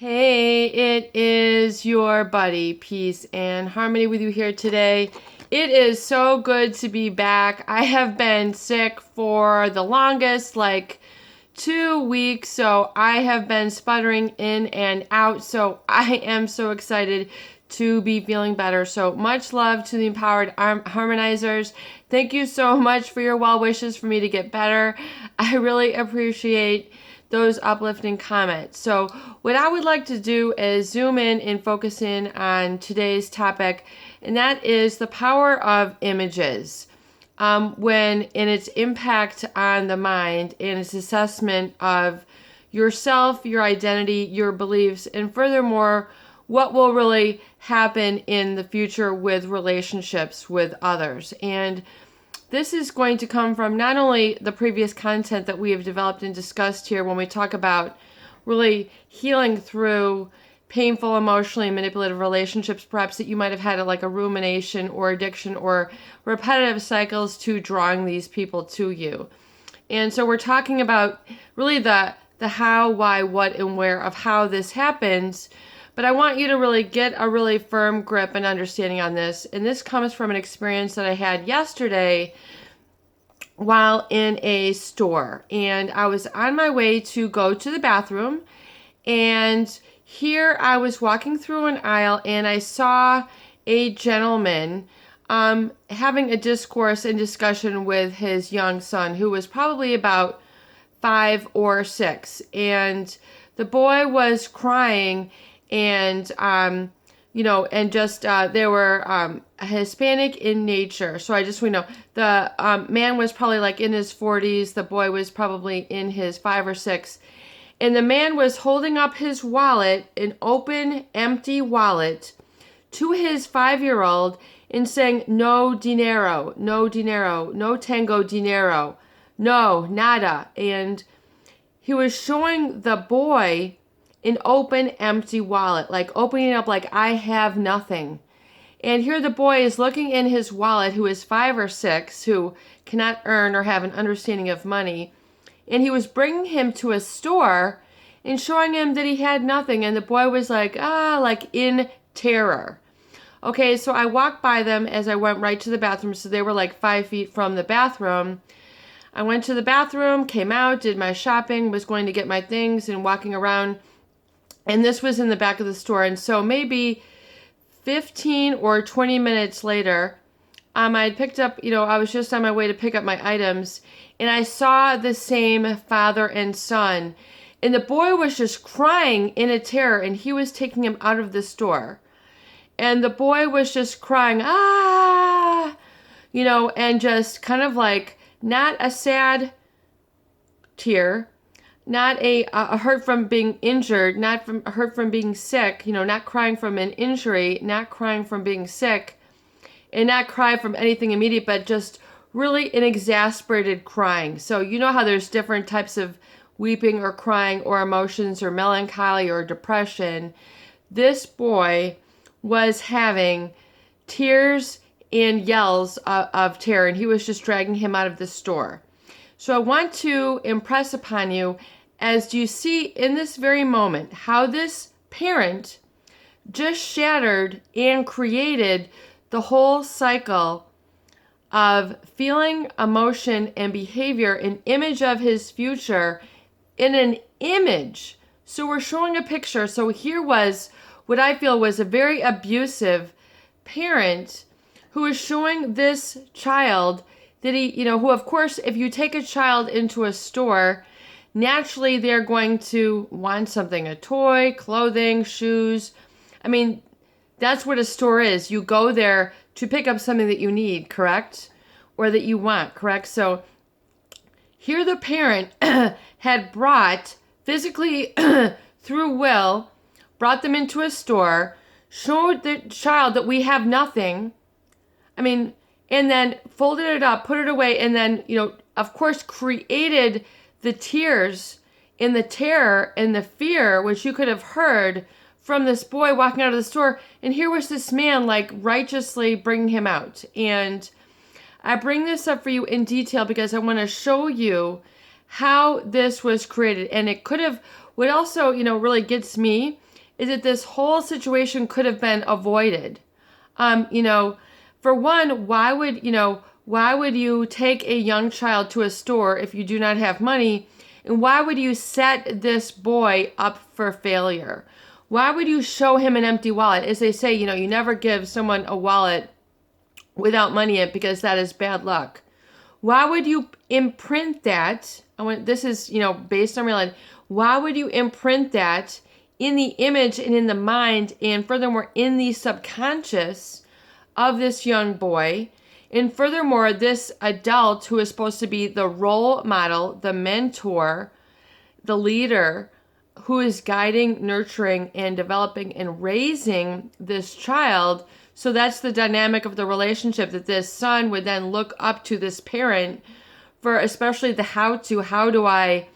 Hey, it is your buddy, Peace and Harmony, with you here today. It is so good to be back. I have been sick for the longest, like 2 weeks, so I have been sputtering in and out. So I am so excited to be feeling better. So much love to the Empowered Harmonizers. Thank you so much for your well wishes for me to get better. I really appreciate those uplifting comments. So what I would like to do is zoom in and focus in on today's topic, and that is the power of images when in its impact on the mind and its assessment of yourself, your identity, your beliefs, and furthermore, what will really happen in the future with relationships with others. And this is going to come from not only the previous content that we have developed and discussed here when we talk about really healing through painful, emotionally manipulative relationships, perhaps that you might have had like a rumination or addiction or repetitive cycles to drawing these people to you. And so we're talking about really the how, why, what, and where of how this happens. But I want you to really get a really firm grip and understanding on this. And this comes from an experience that I had yesterday while in a store. And I was on my way to go to the bathroom. And here I was walking through an aisle and I saw a gentleman having a discourse and discussion with his young son, who was probably about 5 or 6. And the boy was crying and and just they were Hispanic in nature. So we know the man was probably like in his 40s. The boy was probably in his 5 or 6. And the man was holding up his wallet, an open, empty wallet, to his 5-year-old and saying, "No dinero, no dinero, no tango dinero, no, nada." And he was showing the boy an open, empty wallet, like opening it up like, "I have nothing." And here the boy is looking in his wallet, who is 5 or 6, who cannot earn or have an understanding of money. And he was bringing him to a store and showing him that he had nothing. And the boy was like in terror. Okay, so I walked by them as I went right to the bathroom. So they were like 5 feet from the bathroom. I went to the bathroom, came out, did my shopping, was going to get my things and walking around. And this was in the back of the store. And so maybe 15 or 20 minutes later, I had picked up, I was just on my way to pick up my items. And I saw the same father and son. And the boy was just crying in a terror. And he was taking him out of the store. And the boy was just crying, "Ah!" And just kind of like not a sad tear, not a hurt from being injured, not from hurt from being sick, not crying from an injury, not crying from being sick, and not cry from anything immediate, but just really an exasperated crying. So you know how there's different types of weeping or crying or emotions or melancholy or depression. This boy was having tears and yells of terror, and he was just dragging him out of the store. So I want to impress upon you, as you see in this very moment, how this parent just shattered and created the whole cycle of feeling, emotion, and behavior, an image of his future in an image. So we're showing a picture. So here was what I feel was a very abusive parent who is showing this child that who, of course, if you take a child into a store, naturally they're going to want something, a toy, clothing, shoes. I mean, that's what a store is. You go there to pick up something that you need, correct? Or that you want, correct? So here the parent had brought, physically through will, brought them into a store, showed the child that we have nothing. And then folded it up, put it away, and then, of course, created the tears and the terror and the fear, which you could have heard from this boy walking out of the store. And here was this man, like, righteously bringing him out. And I bring this up for you in detail because I want to show you how this was created. And it could have, what also, really gets me is that this whole situation could have been avoided. You know, for one, why would you take a young child to a store if you do not have money? And why would you set this boy up for failure? Why would you show him an empty wallet? As they say, you know, you never give someone a wallet without money in it because that is bad luck. Why would you imprint that? This is, you know, based on reality. Why would you imprint that in the image and in the mind, and furthermore in the subconscious of this young boy? And furthermore, this adult who is supposed to be the role model, the mentor, the leader, who is guiding, nurturing, and developing and raising this child. So that's the dynamic of the relationship, that this son would then look up to this parent for especially the how do I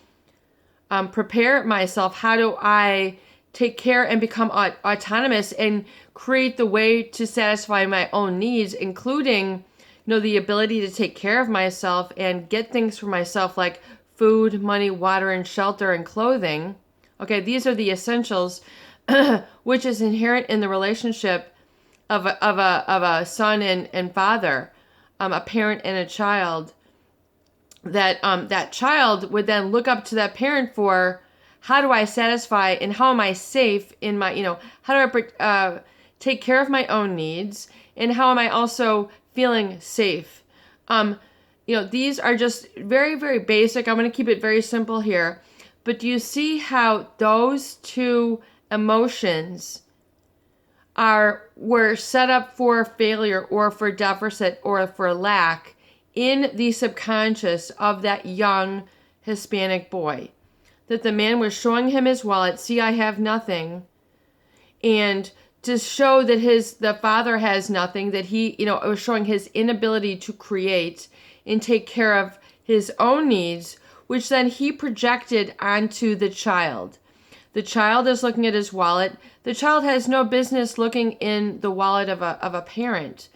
prepare myself? How do I take care and become autonomous and create the way to satisfy my own needs, including, you know, the ability to take care of myself and get things for myself like food, money, water, and shelter and clothing. Okay, these are the essentials, which is inherent in the relationship of a son and father, a parent and a child. That child would then look up to that parent for, how do I satisfy and how am I safe in my, you know, how do I take care of my own needs, and how am I also feeling safe? You know, these are just very, very basic. I'm going to keep it very simple here. But do you see how those two emotions were set up for failure or for deficit or for lack in the subconscious of that young Hispanic boy? That the man was showing him his wallet, see, I have nothing, and to show that the father has nothing, that he, you know, it was showing his inability to create and take care of his own needs, which then he projected onto the child. The child is looking at his wallet. The child has no business looking in the wallet of a parent.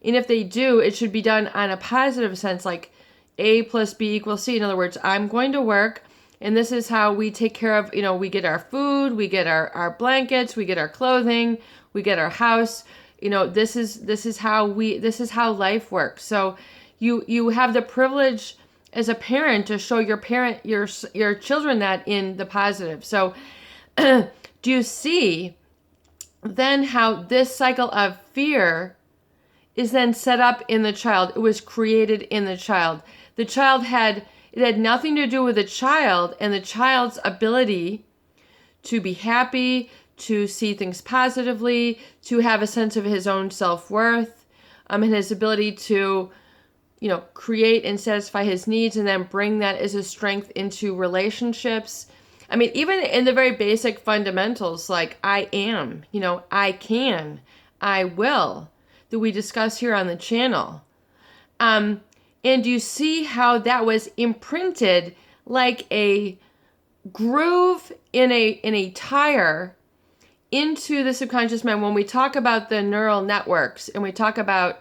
And if they do, it should be done on a positive sense, like A plus B equals C. In other words, I'm going to work, and this is how we take care of, you know, we get our food, we get our blankets, we get our clothing, we get our house. You know, this is how life works. So you have the privilege as a parent to show your children that in the positive. So do you see then how this cycle of fear is then set up in the child? It was created in the child. It had nothing to do with the child and the child's ability to be happy, to see things positively, to have a sense of his own self-worth, and his ability to, you know, create and satisfy his needs, and then bring that as a strength into relationships. I mean, even in the very basic fundamentals, like I am, you know, I can, I will, that we discuss here on the channel. And you see how that was imprinted like a groove in a tire into the subconscious mind. When we talk about the neural networks and we talk about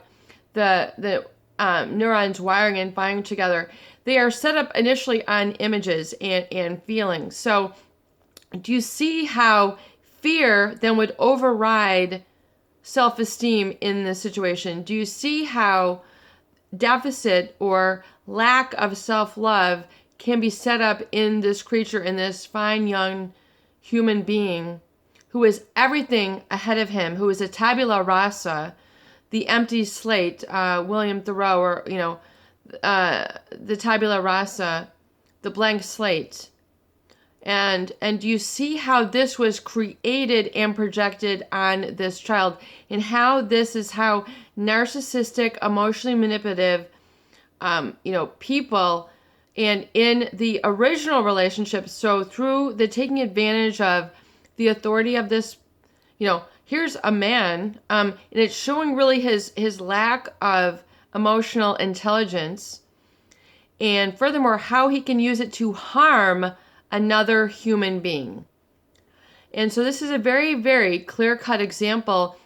the neurons wiring and firing together, they are set up initially on images and feelings. So do you see how fear then would override self-esteem in this situation? Do you see how deficit or lack of self-love can be set up in this creature, in this fine young human being who is everything ahead of him, who is a tabula rasa, the empty slate, William Thoreau, or, you know, the tabula rasa, the blank slate. And you see how this was created and projected on this child, and how this is how narcissistic, emotionally manipulative, you know, people, and in the original relationship, so through the taking advantage of the authority of this, you know, here's a man, and it's showing really his lack of emotional intelligence, and furthermore, how he can use it to harm another human being. And so this is a very, very clear-cut example.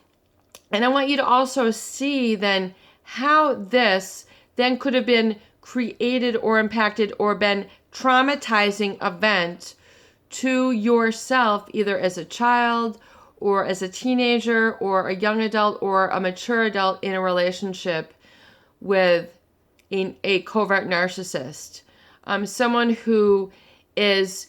And I want you to also see then how this then could have been created or impacted or been traumatizing event to yourself, either as a child or as a teenager or a young adult or a mature adult in a relationship with a covert narcissist. Someone who is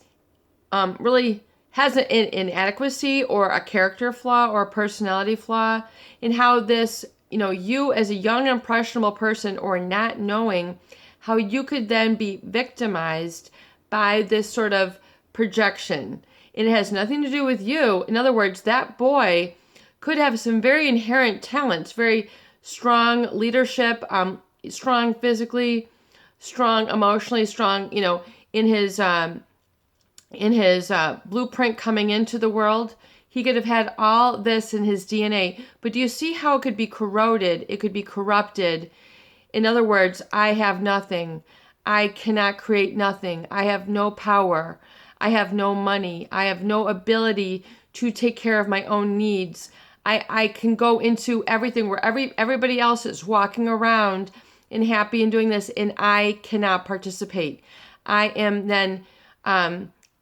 really has an inadequacy or a character flaw or a personality flaw, and how this, you as a young impressionable person, or not knowing how you could then be victimized by this sort of projection. And it has nothing to do with you. In other words, that boy could have some very inherent talents, very strong leadership, strong physically, strong emotionally, strong, in his blueprint coming into the world. He could have had all this in his DNA. But do you see how it could be corroded? It could be corrupted. In other words, I have nothing. I cannot create nothing. I have no power. I have no money. I have no ability to take care of my own needs. I can go into everything where everybody else is walking around and happy and doing this, and I cannot participate. I am then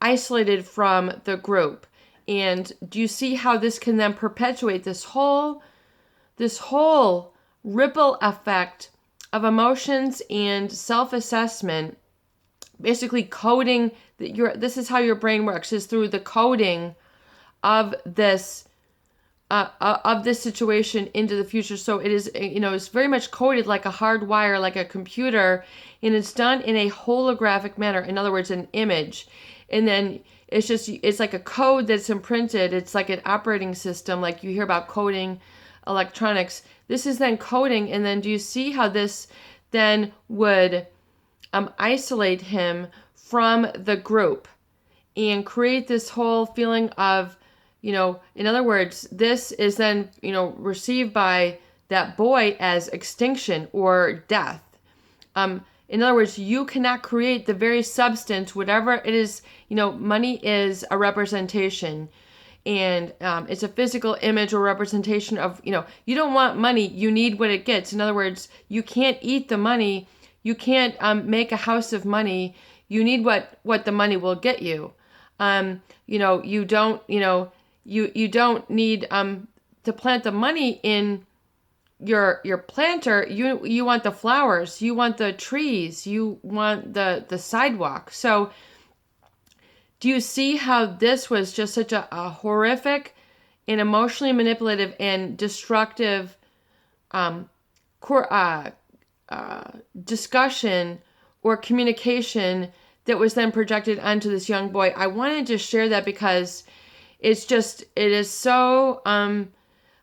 isolated from the group. And do you see how this can then perpetuate this whole ripple effect of emotions and self-assessment, basically coding that this is how your brain works, is through the coding of this situation into the future. So it is, it's very much coded like a hard wire, like a computer, and it's done in a holographic manner. In other words, an image. And then it's like a code that's imprinted. It's like an operating system, like you hear about coding electronics. This is then coding. And then do you see how this then would isolate him from the group and create this whole feeling of, in other words, this is then, received by that boy as extinction or death. In other words, you cannot create the very substance, whatever it is. Money is a representation, and it's a physical image or representation of, you don't want money, you need what it gets. In other words, you can't eat the money, you can't make a house of money, you need what the money will get you. You don't, you don't need to plant the money in your planter. You want the flowers, you want the trees, you want the sidewalk. So do you see how this was just such a horrific and emotionally manipulative and destructive discussion or communication that was then projected onto this young boy? I wanted to share that because it is so,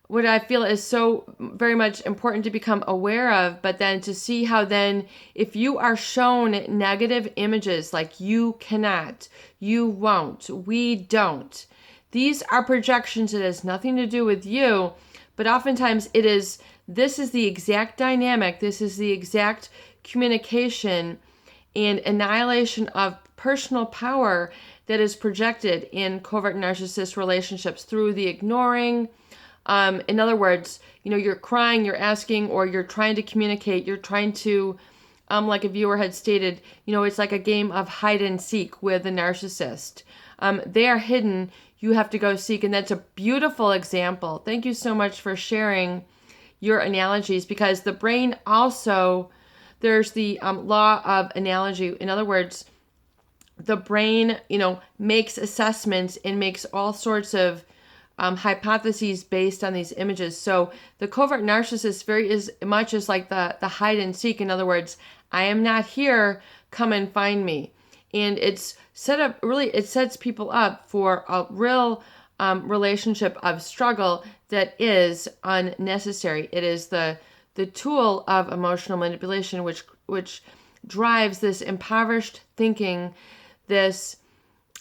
what I feel is so very much important to become aware of, but then to see how then if you are shown negative images like you cannot, you won't, we don't, these are projections. It has nothing to do with you, but oftentimes this is the exact dynamic, this is the exact communication and annihilation of personal power that is projected in covert narcissist relationships through the ignoring. In other words, you're crying, you're asking, or you're trying to communicate, you're trying to, like a viewer had stated, it's like a game of hide and seek with the narcissist. They are hidden, you have to go seek, and that's a beautiful example. Thank you so much for sharing your analogies, because the brain also, there's the law of analogy. In other words, the brain, makes assessments and makes all sorts of hypotheses based on these images. So the covert narcissist very is much as like the hide and seek. In other words, I am not here, come and find me. And it's it sets people up for a real relationship of struggle that is unnecessary. It is the tool of emotional manipulation, which drives this impoverished thinking, this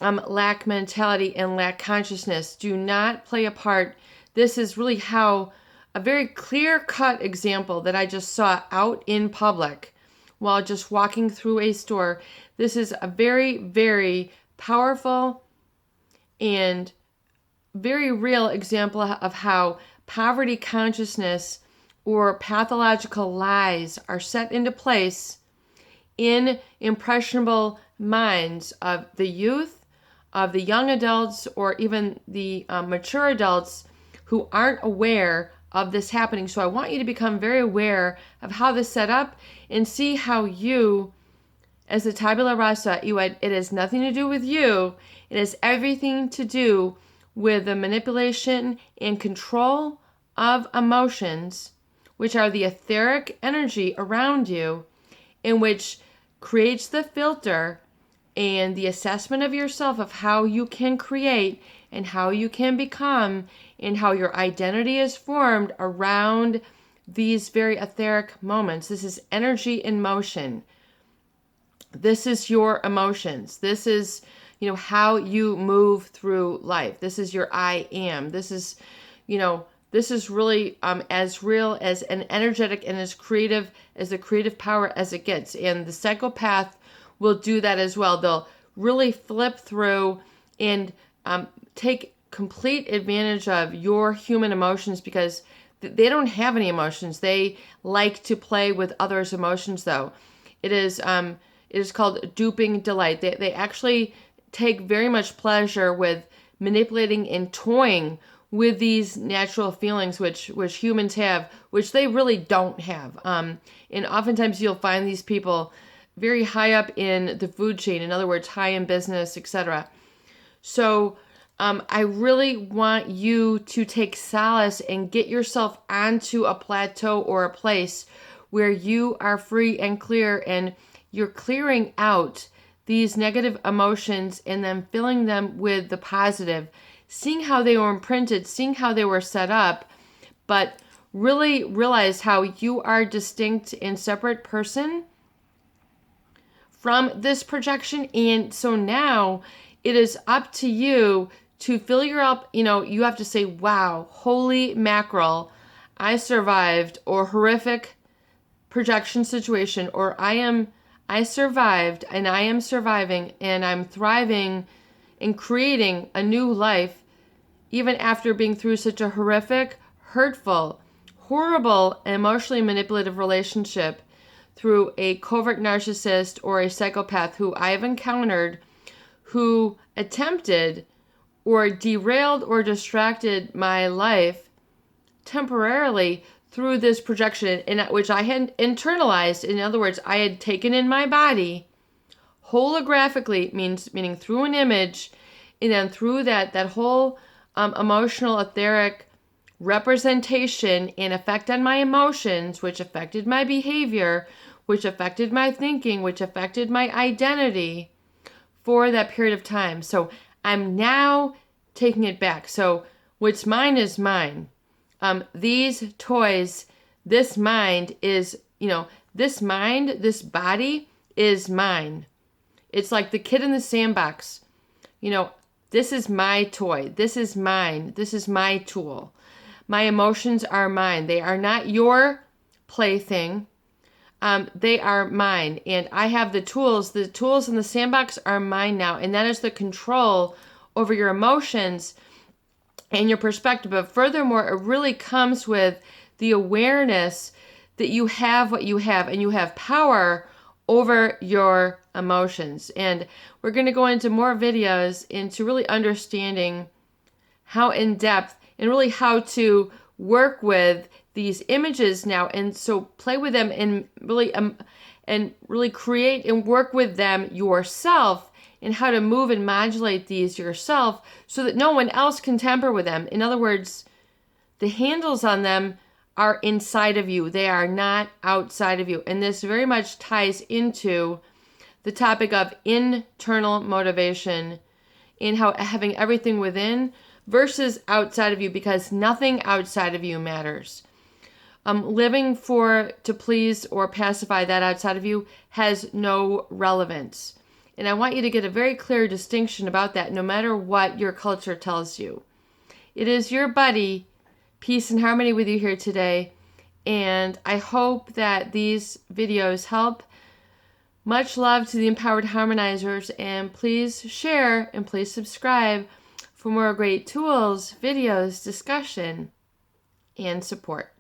lack mentality and lack consciousness. Do not play a part. This is really how a very clear-cut example that I just saw out in public while just walking through a store. This is a very, very powerful and very real example of how poverty consciousness or pathological lies are set into place in impressionable minds of the youth, of the young adults or even the mature adults who aren't aware of this happening. So I want you to become very aware of how this is set up and see how you, as a tabula rasa, it has nothing to do with you. It has everything to do with the manipulation and control of emotions, which are the etheric energy around you, in which creates the filter and the assessment of yourself of how you can create and how you can become and how your identity is formed around these very etheric moments. This is energy in motion. This is your emotions. This is, how you move through life. This is your I am. This is, this is really as real as and energetic and as creative as the creative power as it gets. And the psychopath will do that as well. They'll really flip through and take complete advantage of your human emotions because they don't have any emotions. They like to play with others' emotions, though. It is called duping delight. They actually take very much pleasure with manipulating and toying with these natural feelings which humans have, which they really don't have. And oftentimes you'll find these people very high up in the food chain, in other words, high in business, etc. So I really want you to take solace and get yourself onto a plateau or a place where you are free and clear and you're clearing out these negative emotions and then filling them with the positive, seeing how they were imprinted, seeing how they were set up, but really realize how you are a distinct and separate person from this projection. And so now it is up to you to fill your up, you have to say, wow, holy mackerel, I survived, or horrific projection situation, or I survived and I am surviving and I'm thriving and creating a new life even after being through such a horrific, hurtful, horrible, and emotionally manipulative relationship through a covert narcissist or a psychopath who I have encountered who attempted or derailed or distracted my life temporarily through this projection, in which I had internalized. In other words, I had taken in my body holographically, meaning through an image, and then through that whole emotional etheric representation and effect on my emotions, which affected my behavior, which affected my thinking, which affected my identity for that period of time. So I'm now taking it back. So what's mine is mine. These toys, this mind is, this mind, this body is mine. It's like the kid in the sandbox. This is my toy. This is mine. This is my tool. My emotions are mine. They are not your plaything. They are mine. And I have the tools. The tools in the sandbox are mine now. And that is the control over your emotions and your perspective. But furthermore, it really comes with the awareness that you have what you have and you have power over your emotions. And we're going to go into more videos into really understanding how in depth and really how to work with these images now. And so play with them and really create and work with them yourself, and how to move and modulate these yourself so that no one else can tamper with them. In other words, the handles on them are inside of you. They are not outside of you. And this very much ties into the topic of internal motivation in how having everything within versus outside of you, because nothing outside of you matters. Living to please or pacify that outside of you has no relevance. And I want you to get a very clear distinction about that, no matter what your culture tells you. It is your buddy, peace and harmony with you here today. And I hope that these videos help. Much love to the Empowered Harmonizers. And please share and please subscribe for more great tools, videos, discussion, and support.